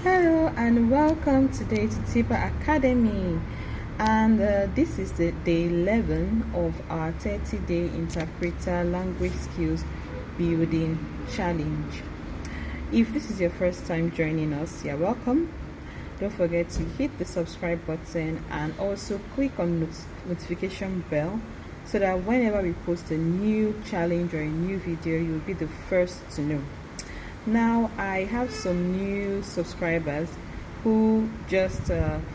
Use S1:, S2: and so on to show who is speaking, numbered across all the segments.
S1: Hello and welcome today to Tipa Academy, and this is the day 11 of our 30-day interpreter language skills building challenge. If this is your first time joining us, you're welcome. Don't forget to hit the subscribe button and also click on notification bell so that whenever we post a new challenge or a new video, you'll be the first to know. Now, I have some new subscribers who just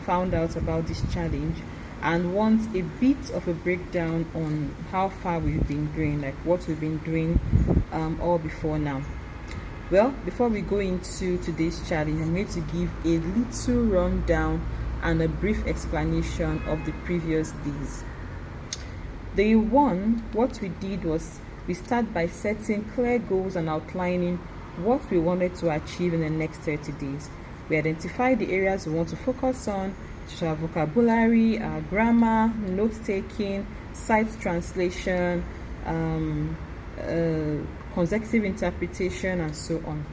S1: found out about this challenge and want a bit of a breakdown on how far we've been doing, like what we've been doing all before now. Well, before we go into today's challenge, I'm going to give a little rundown and a brief explanation of the previous days. Day 1, what we did was we start by setting clear goals and outlining what we wanted to achieve in the next 30 days. We identified the areas we want to focus on, such as our vocabulary, our grammar, note-taking, sight translation, consecutive interpretation, and so on.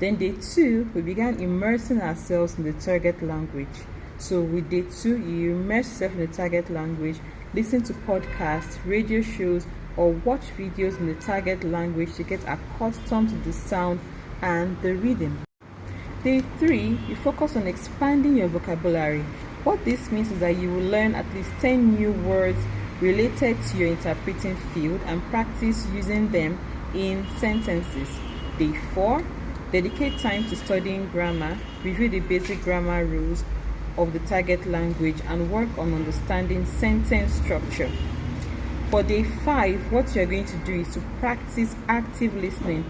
S1: Then day 2, we began immersing ourselves in the target language. So with day 2, you immerse yourself in the target language, listen to podcasts, radio shows, or watch videos in the target language to get accustomed to the sound and the rhythm. Day 3, you focus on expanding your vocabulary. What this means is that you will learn at least 10 new words related to your interpreting field and practice using them in sentences. Day 4, dedicate time to studying grammar, review the basic grammar rules of the target language, and work on understanding sentence structure. For day 5, what you're going to do is to practice active listening.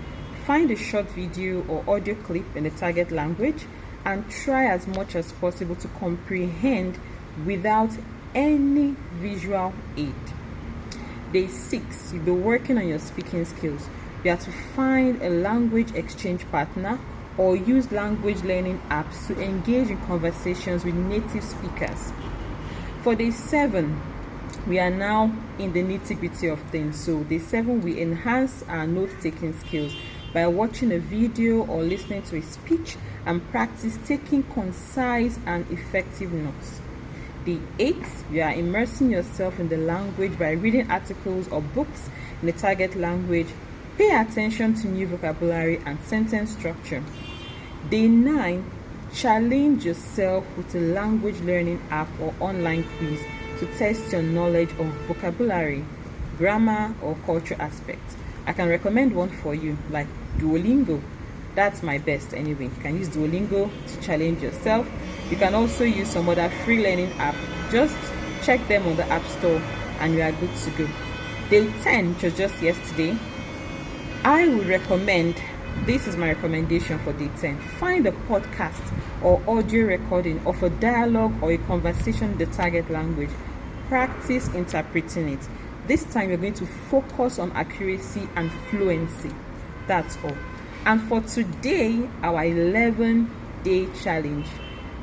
S1: Find a short video or audio clip in the target language and try as much as possible to comprehend without any visual aid. Day 6, you'll be working on your speaking skills. You have to find a language exchange partner or use language learning apps to engage in conversations with native speakers. For day 7, we are now in the nitty-gritty of things. So day 7, we enhance our note-taking skills by watching a video or listening to a speech and practice taking concise and effective notes. Day 8, you are immersing yourself in the language by reading articles or books in the target language. Pay attention to new vocabulary and sentence structure. Day 9, challenge yourself with a language learning app or online quiz to test your knowledge of vocabulary, grammar, or culture aspects. I can recommend one for you, like Duolingo. That's my best anyway. You can use Duolingo to challenge yourself. You can also use some other free learning app. Just check them on the App Store and you are good to go. Day 10, which was just yesterday, I would recommend, this is my recommendation for day 10, find a podcast or audio recording of a dialogue or a conversation in the target language. Practice interpreting it. This time you're going to focus on accuracy and fluency. That's all. And for today, our 11-day challenge,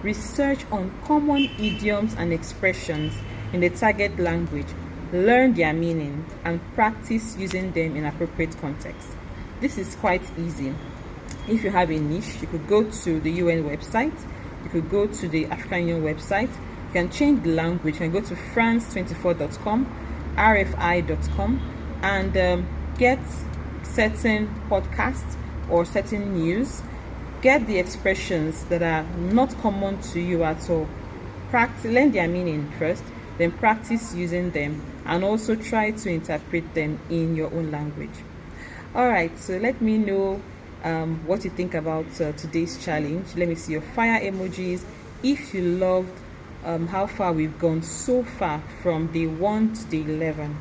S1: research on common idioms and expressions in the target language, learn their meaning, and practice using them in appropriate context. This is quite easy. If you have a niche, you could go to the UN website, you could go to the African Union website, you can change the language, you can go to france24.com, rfi.com, and get certain podcasts or certain news. Get the expressions that are not common to you at all. Learn their meaning first, then practice using them, and also try to interpret them in your own language. Alright, so let me know what you think about today's challenge. Let me see your fire emojis if you loved how far we've gone so far from day 1 to day 11.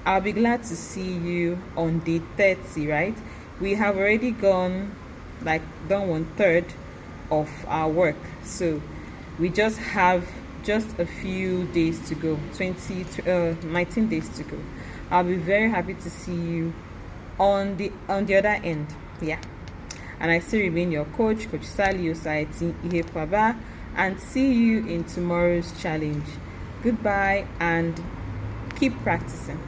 S1: I'll be glad to see you on day 30, right? We have already done 1/3 of our work, so we just have a few days to go, 19 days to go. I'll be very happy to see you on the other end. Yeah, and I still remain your coach Sally Osaiti Ihepaba, and see you in tomorrow's challenge. Goodbye and keep practicing.